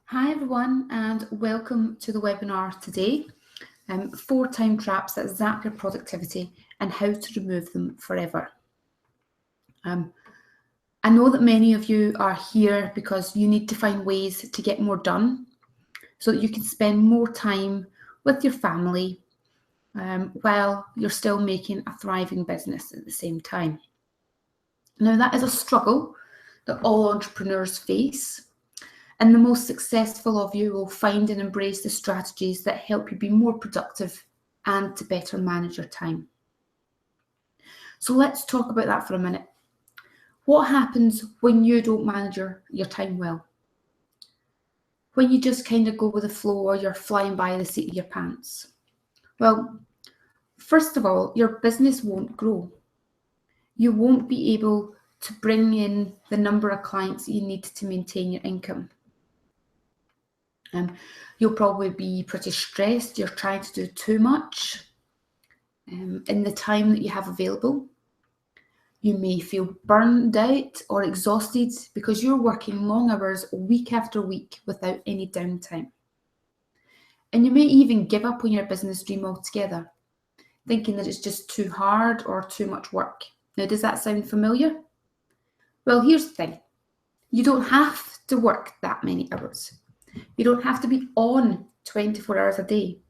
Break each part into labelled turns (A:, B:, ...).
A: Hi everyone and welcome to the webinar today. 4 time traps that zap your productivity and how to remove them forever. I know that many of you are here because you need to find ways to get more done so that you can spend more time with your family while you're still making a thriving business at the same time. Now that is a struggle that all entrepreneurs face. And the most successful of you will find and embrace the strategies that help you be more productive and to better manage your time. So let's talk about that for a minute. What happens when you don't manage your time well? When you just kind of go with the flow or you're flying by the seat of your pants? Well, first of all, your business won't grow. You won't be able to bring in the number of clients you need to maintain your income. You'll probably be pretty stressed. You're trying to do too much in the time that you have available. You may feel burned out or exhausted because you're working long hours week after week without any downtime. And you may even give up on your business dream altogether, thinking that it's just too hard or too much work. Now, does that sound familiar? Well, here's the thing. You don't have to work that many hours. You don't have to be on 24 hours a day.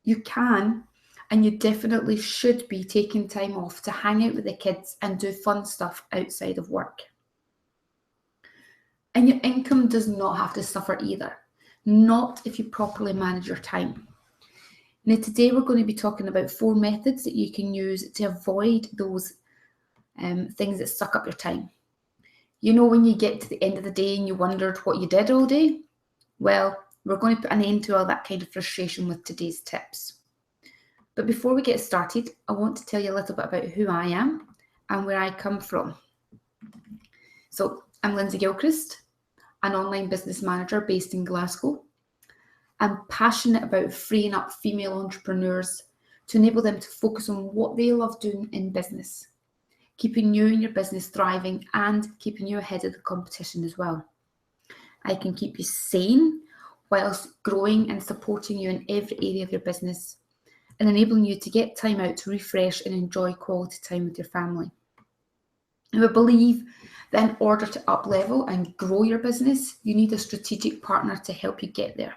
A: You can, and you definitely should be taking time off to hang out with the kids and do fun stuff outside of work. And your income does not have to suffer either, not if you properly manage your time. Now, today we're going to be talking about 4 methods that you can use to avoid those things that suck up your time. You know, when you get to the end of the day and you wondered what you did all day? Well, we're going to put an end to all that kind of frustration with today's tips. But before we get started, I want to tell you a little bit about who I am and where I come from. So I'm Lindsay Gilchrist, an online business manager based in Glasgow. I'm passionate about freeing up female entrepreneurs to enable them to focus on what they love doing in business, keeping you and your business thriving and keeping you ahead of the competition as well. I can keep you sane whilst growing and supporting you in every area of your business and enabling you to get time out to refresh and enjoy quality time with your family. And I believe that in order to up-level and grow your business, you need a strategic partner to help you get there.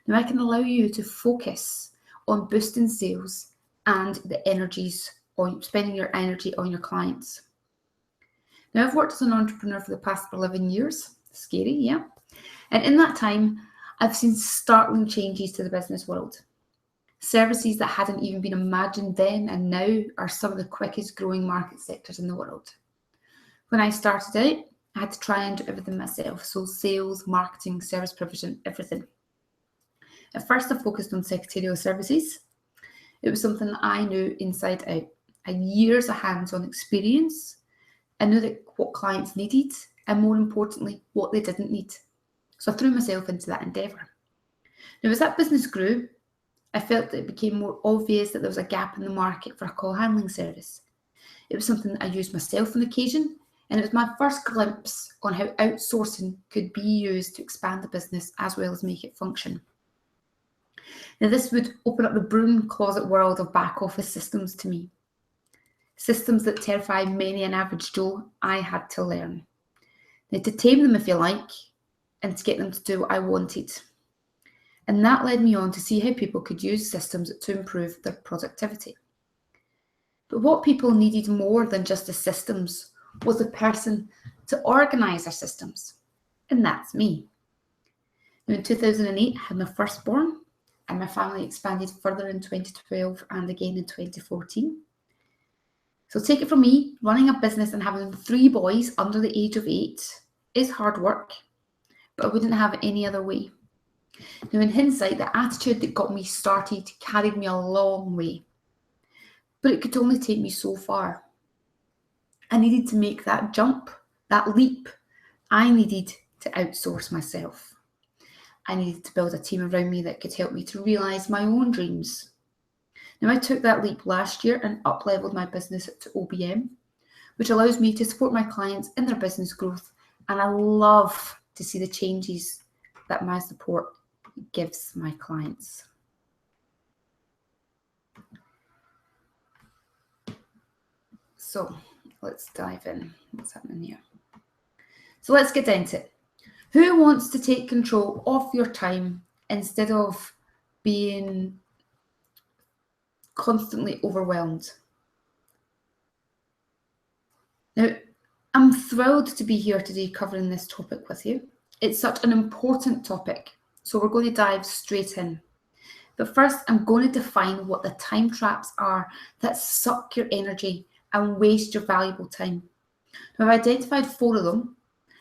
A: Now, I can allow you to focus on boosting sales and the energies on spending your energy on your clients. Now, I've worked as an entrepreneur for the past 11 years. Scary, yeah. And in that time, I've seen startling changes to the business world. Services that hadn't even been imagined then and now are some of the quickest growing market sectors in the world. When I started out, I had to try and do everything myself. So sales, marketing, service provision, everything. At first, I focused on secretarial services. It was something that I knew inside out. I had years of hands-on experience. I knew that what clients needed and, more importantly, what they didn't need. So I threw myself into that endeavour. Now, as that business grew, I felt that it became more obvious that there was a gap in the market for a call handling service. It was something that I used myself on occasion, and it was my first glimpse on how outsourcing could be used to expand the business as well as make it function. Now, this would open up the broom closet world of back office systems to me. Systems that terrify many an average Joe, I had to learn. Now, to tame them, if you like, and to get them to do what I wanted. And that led me on to see how people could use systems to improve their productivity. But what people needed more than just the systems was the person to organise their systems. And that's me. Now, in 2008, I had my firstborn, and my family expanded further in 2012 and again in 2014. So take it from me, running a business and having 3 boys under the age of 8 is hard work, but I wouldn't have it any other way. Now, in hindsight, the attitude that got me started carried me a long way, but it could only take me so far. I needed to make that jump, that leap. I needed to outsource myself. I needed to build a team around me that could help me to realise my own dreams. Now, I took that leap last year and up-leveled my business to OBM, which allows me to support my clients in their business growth, and I love to see the changes that my support gives my clients. So let's dive in. What's happening here? So let's get into it. Who wants to take control of your time instead of being constantly overwhelmed? Now, I'm thrilled to be here today covering this topic with you. It's such an important topic, so we're going to dive straight in. But first, I'm going to define what the time traps are that suck your energy and waste your valuable time. Now, I've identified 4 of them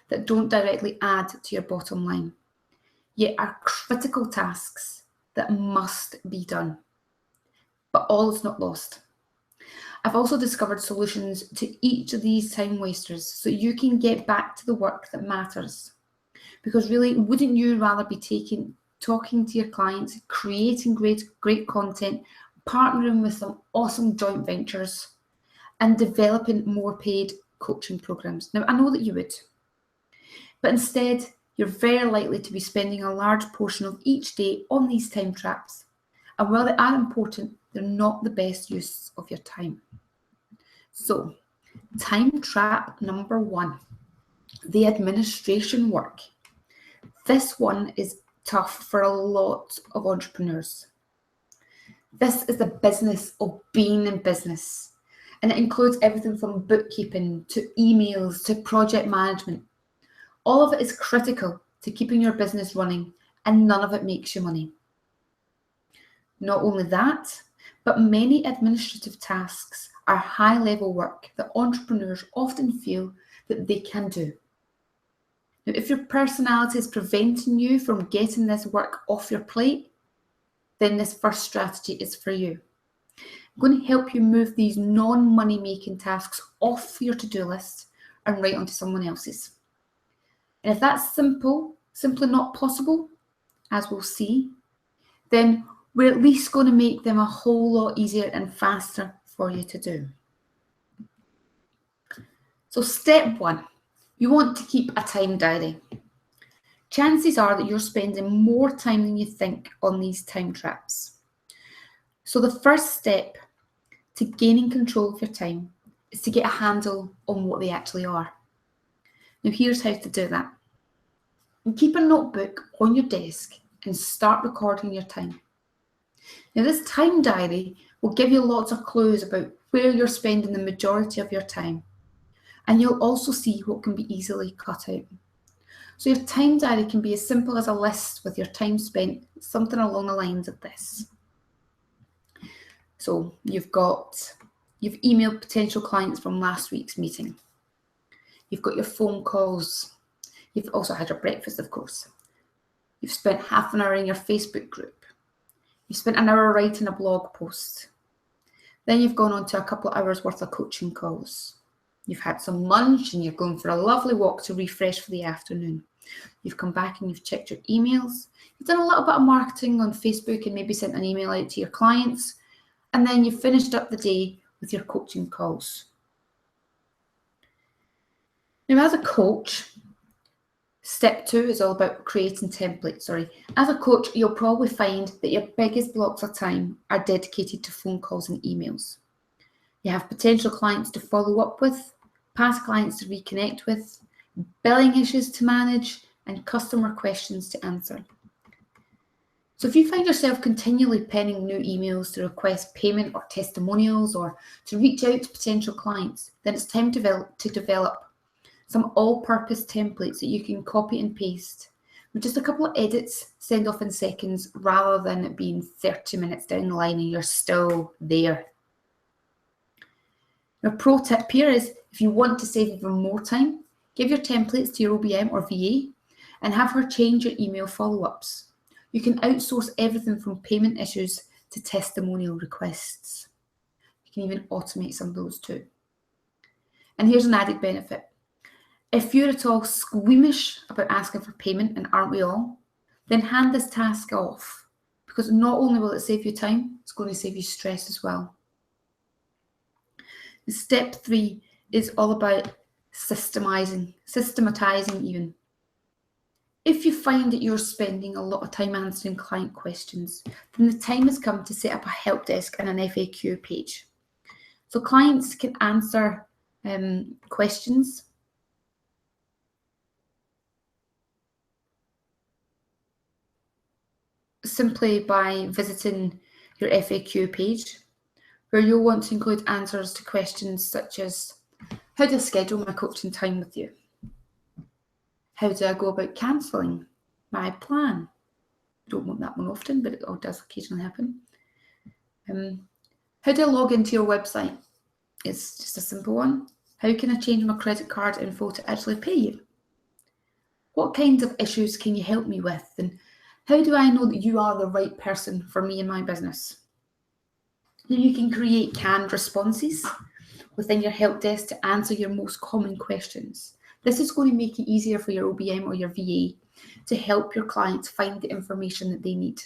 A: that don't directly add to your bottom line, yet are critical tasks that must be done. But all is not lost. I've also discovered solutions to each of these time wasters so you can get back to the work that matters. Because really, wouldn't you rather be talking to your clients, creating great content, partnering with some awesome joint ventures, and developing more paid coaching programs? Now, I know that you would. But instead, you're very likely to be spending a large portion of each day on these time traps. And while they are important, they're not the best use of your time. So, time trap number 1, the administration work. This one is tough for a lot of entrepreneurs. This is the business of being in business, and it includes everything from bookkeeping to emails to project management. All of it is critical to keeping your business running, and none of it makes you money. Not only that, but many administrative tasks are high-level work that entrepreneurs often feel that they can do. Now, if your personality is preventing you from getting this work off your plate, then this first strategy is for you. I'm going to help you move these non-money making tasks off your to-do list and right onto someone else's. And if that's simply not possible, as we'll see, then we're at least going to make them a whole lot easier and faster for you to do. So step 1, you want to keep a time diary. Chances are that you're spending more time than you think on these time traps. So the first step to gaining control of your time is to get a handle on what they actually are. Now here's how to do that. And keep a notebook on your desk and start recording your time. Now this time diary will give you lots of clues about where you're spending the majority of your time. And you'll also see what can be easily cut out. So your time diary can be as simple as a list with your time spent, something along the lines of this. So you've emailed potential clients from last week's meeting. You've got your phone calls. You've also had your breakfast, of course. You've spent half an hour in your Facebook group. You've spent an hour writing a blog post. Then you've gone on to a couple of hours worth of coaching calls. You've had some lunch and you're going for a lovely walk to refresh for the afternoon. You've come back and you've checked your emails. You've done a little bit of marketing on Facebook and maybe sent an email out to your clients. And then you've finished up the day with your coaching calls. Now, as a coach, step 2 is all about creating templates. As a coach, you'll probably find that your biggest blocks of time are dedicated to phone calls and emails. You have potential clients to follow up with, past clients to reconnect with, billing issues to manage, and customer questions to answer. So if you find yourself continually penning new emails to request payment or testimonials or to reach out to potential clients, then it's time to develop some all-purpose templates that you can copy and paste with just a couple of edits, send off in seconds, rather than it being 30 minutes down the line and you're still there. A pro tip here is if you want to save even more time, give your templates to your OBM or VA and have her change your email follow-ups. You can outsource everything from payment issues to testimonial requests. You can even automate some of those too. And here's an added benefit. If you're at all squeamish about asking for payment, and aren't we all, then hand this task off, because not only will it save you time, it's going to save you stress as well. Step 3 is all about systematizing even. If you find that you're spending a lot of time answering client questions, then the time has come to set up a help desk and an FAQ page. So clients can answer questions simply by visiting your FAQ page, where you'll want to include answers to questions such as, how do I schedule my coaching time with you? How do I go about cancelling my plan? I don't want that one often, but it does occasionally happen. How do I log into your website? It's just a simple one. How can I change my credit card info to actually pay you? What kinds of issues can you help me with? And how do I know that you are the right person for me and my business? Now you can create canned responses within your help desk to answer your most common questions. This is going to make it easier for your OBM or your VA to help your clients find the information that they need.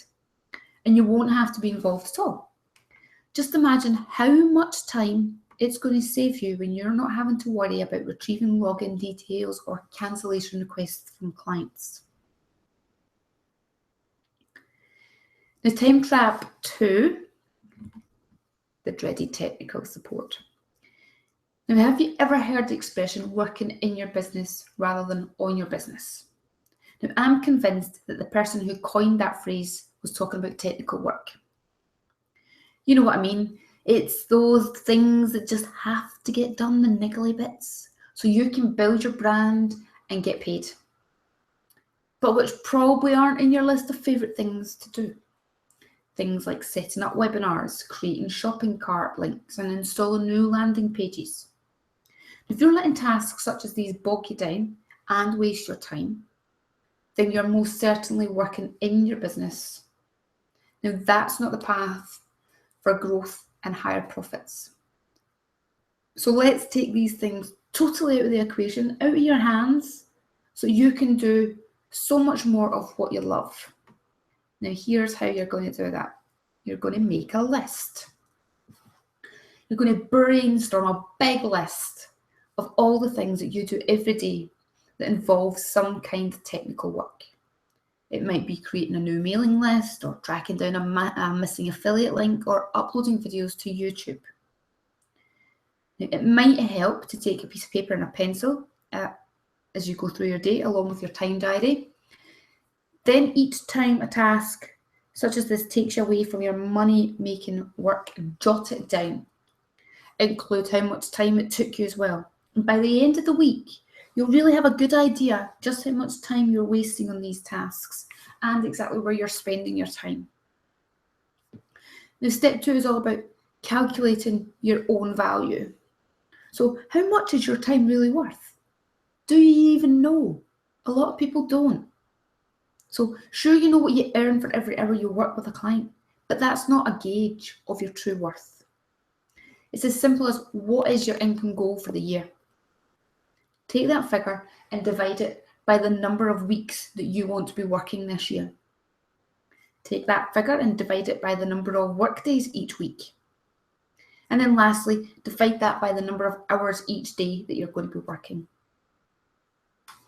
A: And you won't have to be involved at all. Just imagine how much time it's going to save you when you're not having to worry about retrieving login details or cancellation requests from clients. Now, time trap 2, the dreaded technical support. Now, have you ever heard the expression working in your business rather than on your business? Now, I'm convinced that the person who coined that phrase was talking about technical work. You know what I mean? It's those things that just have to get done, the niggly bits, so you can build your brand and get paid, but which probably aren't in your list of favourite things to do. Things like setting up webinars, creating shopping cart links, and installing new landing pages. If you're letting tasks such as these bog you down and waste your time, then you're most certainly working in your business. Now, that's not the path for growth and higher profits. So let's take these things totally out of the equation, out of your hands, so you can do so much more of what you love. Now, here's how you're going to do that. You're going to make a list. You're going to brainstorm a big list of all the things that you do every day that involves some kind of technical work. It might be creating a new mailing list, or tracking down a missing affiliate link, or uploading videos to YouTube. Now, it might help to take a piece of paper and a pencil as you go through your day, along with your time diary. Then each time a task such as this takes you away from your money-making work, jot it down. Include how much time it took you as well. And by the end of the week, you'll really have a good idea just how much time you're wasting on these tasks and exactly where you're spending your time. Now, step 2 is all about calculating your own value. So how much is your time really worth? Do you even know? A lot of people don't. So sure, you know what you earn for every hour you work with a client, but that's not a gauge of your true worth. It's as simple as, what is your income goal for the year? Take that figure and divide it by the number of weeks that you want to be working this year. Take that figure and divide it by the number of work days each week. And then lastly, divide that by the number of hours each day that you're going to be working.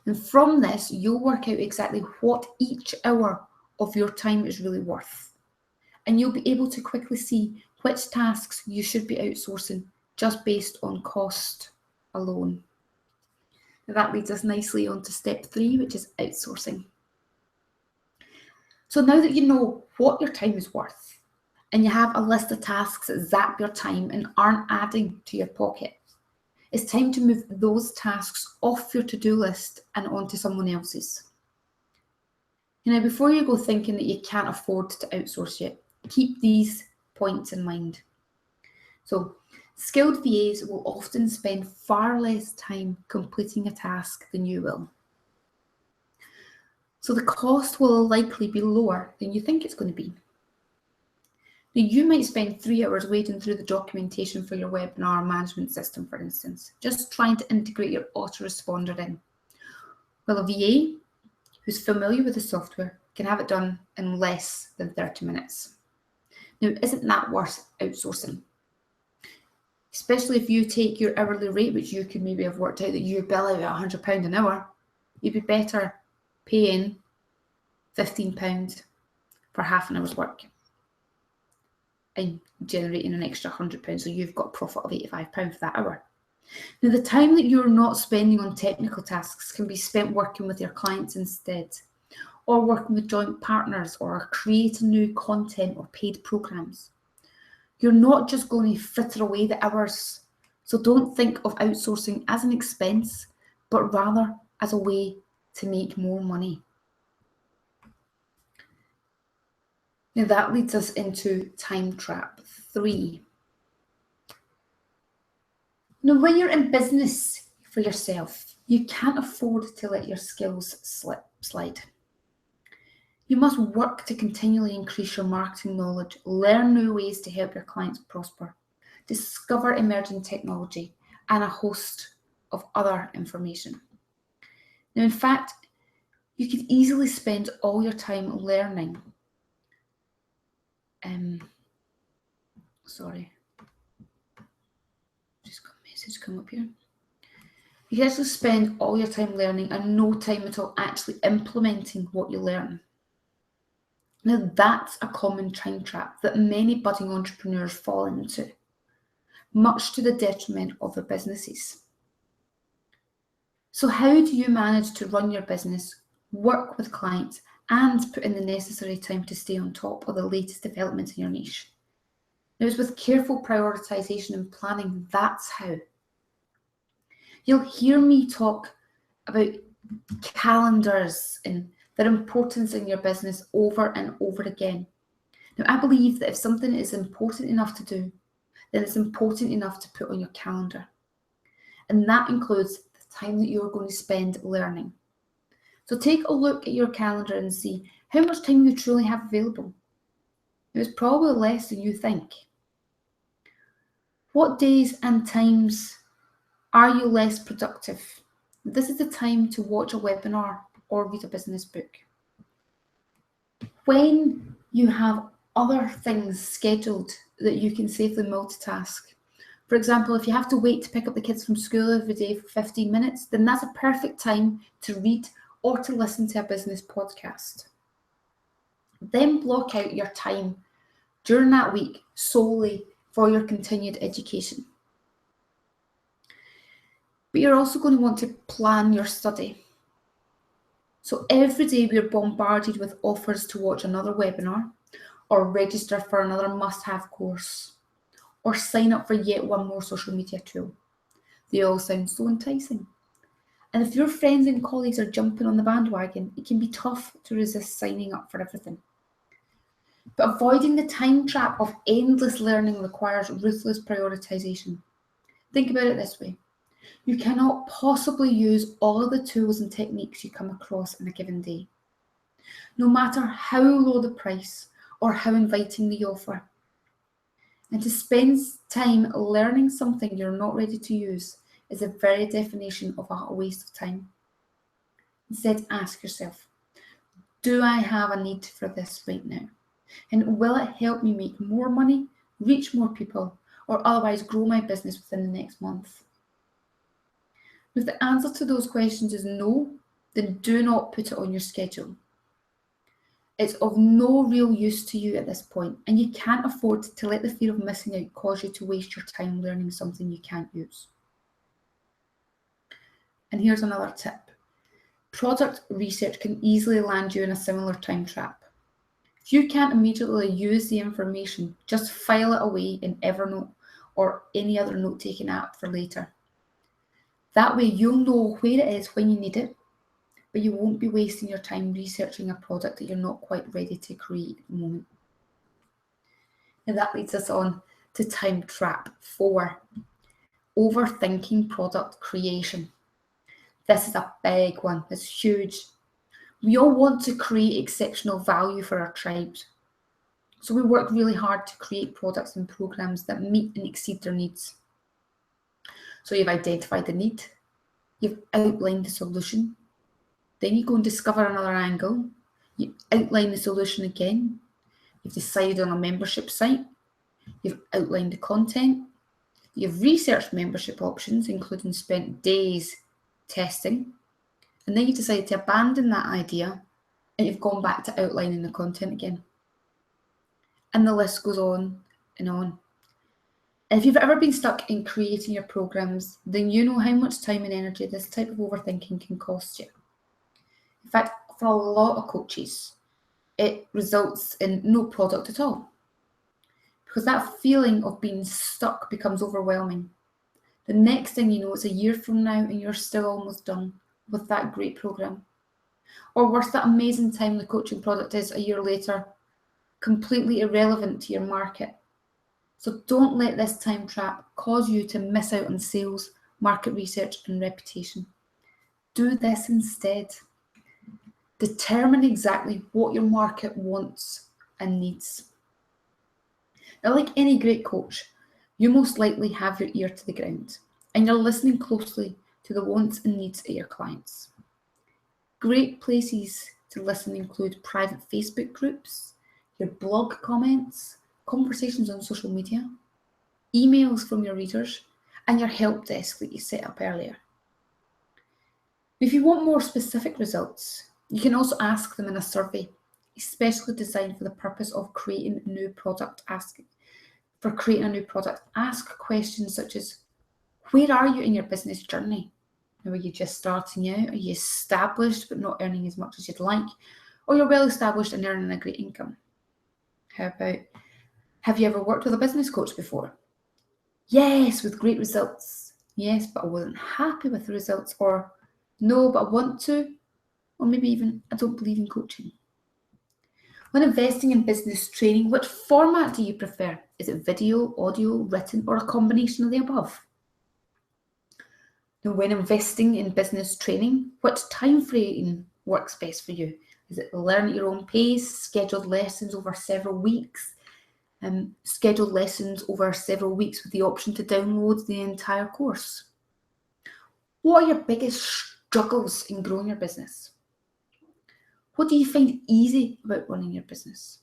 A: And from this, you'll work out exactly what each hour of your time is really worth. And you'll be able to quickly see which tasks you should be outsourcing just based on cost alone. Now that leads us nicely on to step 3, which is outsourcing. So now that you know what your time is worth, and you have a list of tasks that zap your time and aren't adding to your pocket, it's time to move those tasks off your to-do list and onto someone else's. Now, before you go thinking that you can't afford to outsource yet, keep these points in mind. So, skilled VAs will often spend far less time completing a task than you will. So the cost will likely be lower than you think it's going to be. Now, you might spend 3 hours wading through the documentation for your webinar management system, for instance, just trying to integrate your autoresponder in. While a VA who's familiar with the software can have it done in less than 30 minutes. Now, isn't that worth outsourcing? Especially if you take your hourly rate, which you could maybe have worked out that you bill out at £100 an hour, you'd be better paying £15 for half an hour's work and generating an extra £100, so you've got a profit of £85 for that hour. Now, the time that you're not spending on technical tasks can be spent working with your clients instead, or working with joint partners, or creating new content or paid programs. You're not just going to fritter away the hours, so don't think of outsourcing as an expense, but rather as a way to make more money. Now that leads us into time trap 3. Now, when you're in business for yourself, you can't afford to let your skills slide. You must work to continually increase your marketing knowledge, learn new ways to help your clients prosper, discover emerging technology, and a host of other information. Now, in fact, you could easily spend all your time learning. Just got a message come up here. You can actually spend all your time learning and no time at all actually implementing what you learn. Now, that's a common time trap that many budding entrepreneurs fall into, much to the detriment of their businesses. So how do you manage to run your business, work with clients, and put in the necessary time to stay on top of the latest developments in your niche? Now, it's with careful prioritization and planning, that's how. You'll hear me talk about calendars and their importance in your business over and over again. Now, I believe that if something is important enough to do, then it's important enough to put on your calendar. And that includes the time that you're going to spend learning. So take a look at your calendar and see how much time you truly have available. It's probably less than you think. What days and times are you less productive? This is the time to watch a webinar or read a business book. When you have other things scheduled that you can safely multitask, for example, if you have to wait to pick up the kids from school every day for 15 minutes, then that's a perfect time to read or to listen to a business podcast. Then block out your time during that week solely for your continued education. But you're also going to want to plan your study. So every day we're bombarded with offers to watch another webinar, or register for another must-have course, or sign up for yet one more social media tool. They all sound so enticing. And if your friends and colleagues are jumping on the bandwagon, it can be tough to resist signing up for everything. But avoiding the time trap of endless learning requires ruthless prioritization. Think about it this way. You cannot possibly use all of the tools and techniques you come across in a given day, no matter how low the price or how inviting the offer. And to spend time learning something you're not ready to use is the very definition of a waste of time. Instead, ask yourself, do I have a need for this right now? And will it help me make more money, reach more people, or otherwise grow my business within the next month? If the answer to those questions is no, then do not put it on your schedule. It's of no real use to you at this point, and you can't afford to let the fear of missing out cause you to waste your time learning something you can't use. And here's another tip. Product research can easily land you in a similar time trap. If you can't immediately use the information, just file it away in Evernote or any other note-taking app for later. That way you'll know where it is when you need it, but you won't be wasting your time researching a product that you're not quite ready to create at the moment. And that leads us on to time trap 4, overthinking product creation. This is a big one, it's huge. We all want to create exceptional value for our tribes. So we work really hard to create products and programs that meet and exceed their needs. So you've identified the need, you've outlined the solution, then you go and discover another angle, you outline the solution again, you've decided on a membership site, you've outlined the content, you've researched membership options, including spent days testing, and then you decide to abandon that idea and you've gone back to outlining the content again. And the list goes on and on. And if you've ever been stuck in creating your programs, then you know how much time and energy this type of overthinking can cost you. In fact, for a lot of coaches, it results in no product at all. Because that feeling of being stuck becomes overwhelming. The next thing you know, it's a year from now and you're still almost done with that great program. Or worse, that amazing time the coaching product is a year later, completely irrelevant to your market. So don't let this time trap cause you to miss out on sales, market research, and reputation. Do this instead. Determine exactly what your market wants and needs. Now, like any great coach, you most likely have your ear to the ground and you're listening closely to the wants and needs of your clients. Great places to listen include private Facebook groups, your blog comments, conversations on social media, emails from your readers, and your help desk that you set up earlier. If you want more specific results, you can also ask them in a survey, especially designed for the purpose of creating a new product. Ask questions such as, where are you in your business journey? Are you just starting out? Are you established but not earning as much as you'd like? Or you're well established and earning a great income? How about, have you ever worked with a business coach before? Yes, with great results. Yes, but I wasn't happy with the results. Or no, but I want to. Or maybe even, I don't believe in coaching. When investing in business training, which format do you prefer? Is it video, audio, written, or a combination of the above? Now, when investing in business training, which time frame works best for you? Is it learn at your own pace, scheduled lessons over several weeks, scheduled lessons over several weeks with the option to download the entire course? What are your biggest struggles in growing your business? What do you find easy about running your business?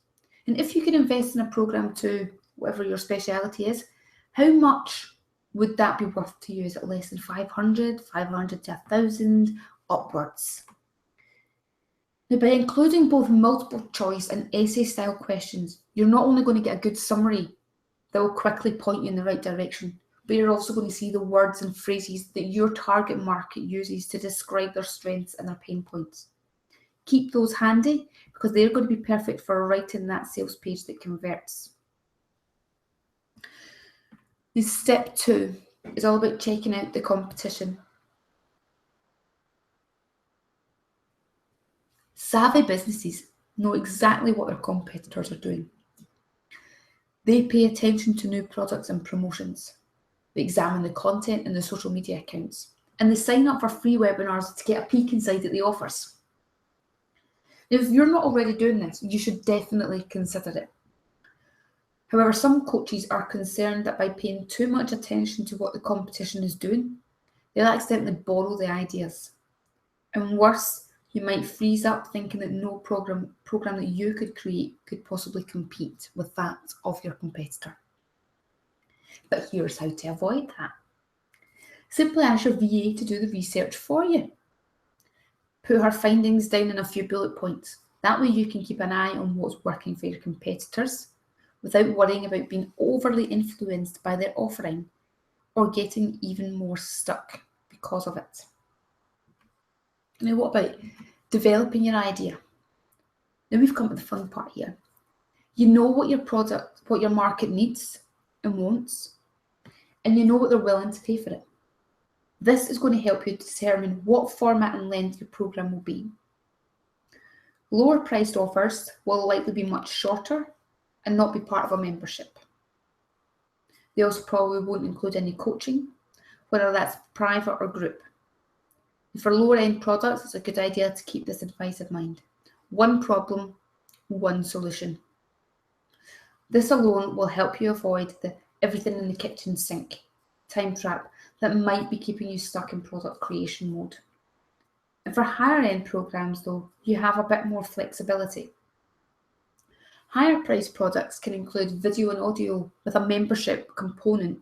A: And if you could invest in a program to whatever your speciality is, how much would that be worth to you? Is it less than 500, 500 to 1,000, upwards? Now, by including both multiple choice and essay style questions, you're not only going to get a good summary that will quickly point you in the right direction, but you're also going to see the words and phrases that your target market uses to describe their strengths and their pain points. Keep those handy because they're going to be perfect for writing that sales page that converts. Step 2 is all about checking out the competition. Savvy businesses know exactly what their competitors are doing. They pay attention to new products and promotions. They examine the content and the social media accounts, and they sign up for free webinars to get a peek inside at the offers. Now, if you're not already doing this, you should definitely consider it. However, some coaches are concerned that by paying too much attention to what the competition is doing, they'll accidentally borrow the ideas. And worse, you might freeze up thinking that no program that you could create could possibly compete with that of your competitor. But here's how to avoid that. Simply ask your VA to do the research for you. Put her findings down in a few bullet points. That way you can keep an eye on what's working for your competitors without worrying about being overly influenced by their offering or getting even more stuck because of it. Now, what about developing your idea? Now we've come to the fun part here. You know what your product, what your market needs and wants, and you know what they're willing to pay for it. This is going to help you determine what format and length your program will be. Lower priced offers will likely be much shorter and not be part of a membership. They also probably won't include any coaching, whether that's private or group. And for lower end products, it's a good idea to keep this advice in mind. One problem, one solution. This alone will help you avoid the everything in the kitchen sink time trap that might be keeping you stuck in product creation mode. And for higher end programs though, you have a bit more flexibility. Higher priced products can include video and audio with a membership component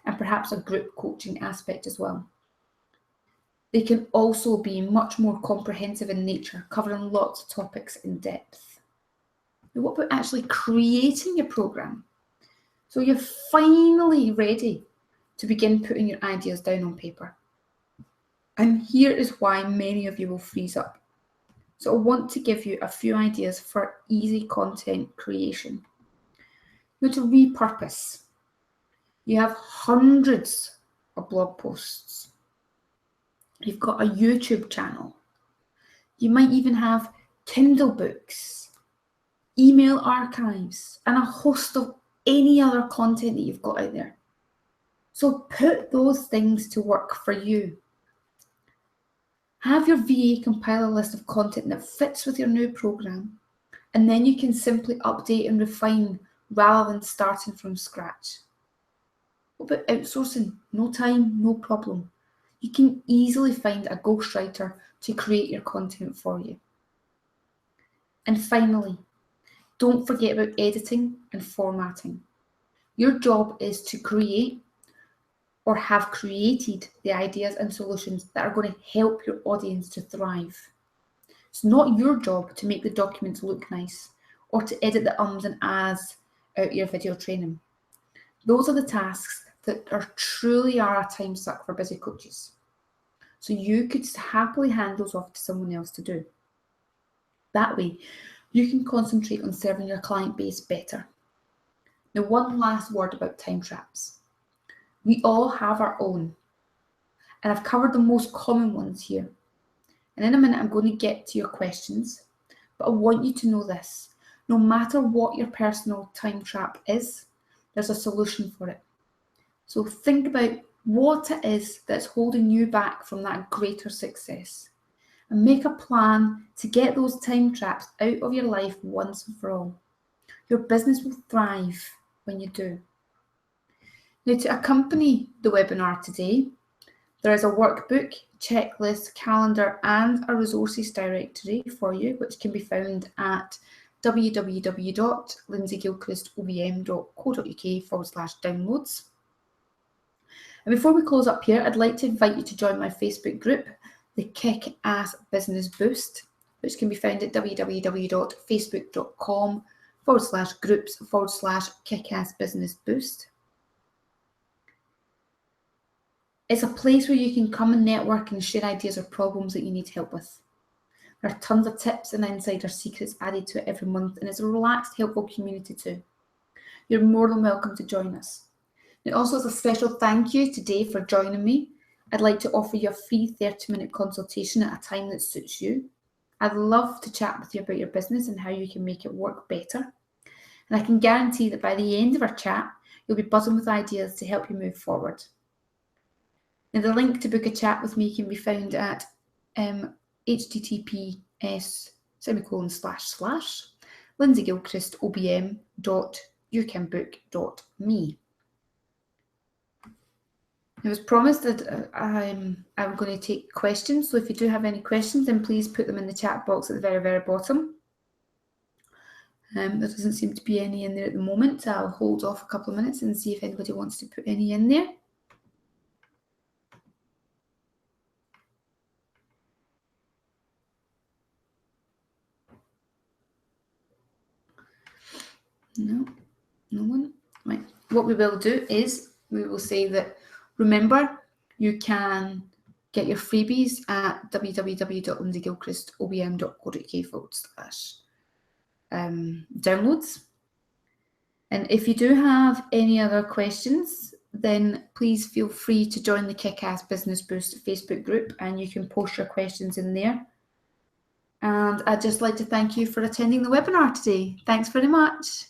A: and perhaps a group coaching aspect as well. They can also be much more comprehensive in nature, covering lots of topics in depth. Now, what about actually creating your program? So you're finally ready to begin putting your ideas down on paper. And here is why many of you will freeze up. So I want to give you a few ideas for easy content creation. You want to repurpose. You have hundreds of blog posts. You've got a YouTube channel. You might even have Kindle books, email archives, and a host of any other content that you've got out there. So put those things to work for you. Have your VA compile a list of content that fits with your new program, and then you can simply update and refine rather than starting from scratch. What about outsourcing? No time, no problem. You can easily find a ghostwriter to create your content for you. And finally, don't forget about editing and formatting. Your job is to create or have created the ideas and solutions that are going to help your audience to thrive. It's not your job to make the documents look nice or to edit the ums and ahs out your video training. Those are the tasks that truly are a time suck for busy coaches. So you could happily hand those off to someone else to do. That way, you can concentrate on serving your client base better. Now, one last word about time traps. We all have our own, and I've covered the most common ones here. And in a minute, I'm going to get to your questions, but I want you to know this. No matter what your personal time trap is, there's a solution for it. So think about what it is that's holding you back from that greater success, and make a plan to get those time traps out of your life once and for all. Your business will thrive when you do. Now, to accompany the webinar today, there is a workbook, checklist, calendar, and a resources directory for you, which can be found at www.lindsaygilchristobm.co.uk/downloads. And before we close up here, I'd like to invite you to join my Facebook group, the Kick-Ass Business Boost, which can be found at www.facebook.com/groups/Kick-Ass-Business-Boost. It's a place where you can come and network and share ideas or problems that you need help with. There are tons of tips and insider secrets added to it every month, and it's a relaxed, helpful community too. You're more than welcome to join us. And also, as a special thank you today for joining me, I'd like to offer you a free 30-minute consultation at a time that suits you. I'd love to chat with you about your business and how you can make it work better. And I can guarantee that by the end of our chat, you'll be buzzing with ideas to help you move forward. Now, the link to book a chat with me can be found at https://lindsaygilchristobm.yourcanbook.me. It was promised that I'm going to take questions, so if you do have any questions, then please put them in the chat box at the very, very bottom. There doesn't seem to be any in there at the moment. I'll hold off a couple of minutes and see if anybody wants to put any in there. No one. Right. What we will do is we will say that, remember, you can get your freebies at www.lindsaygilchristobm.co.uk/downloads. And if you do have any other questions, then please feel free to join the Kick-Ass Business Boost Facebook group, and you can post your questions in there. And I'd just like to thank you for attending the webinar today. Thanks very much.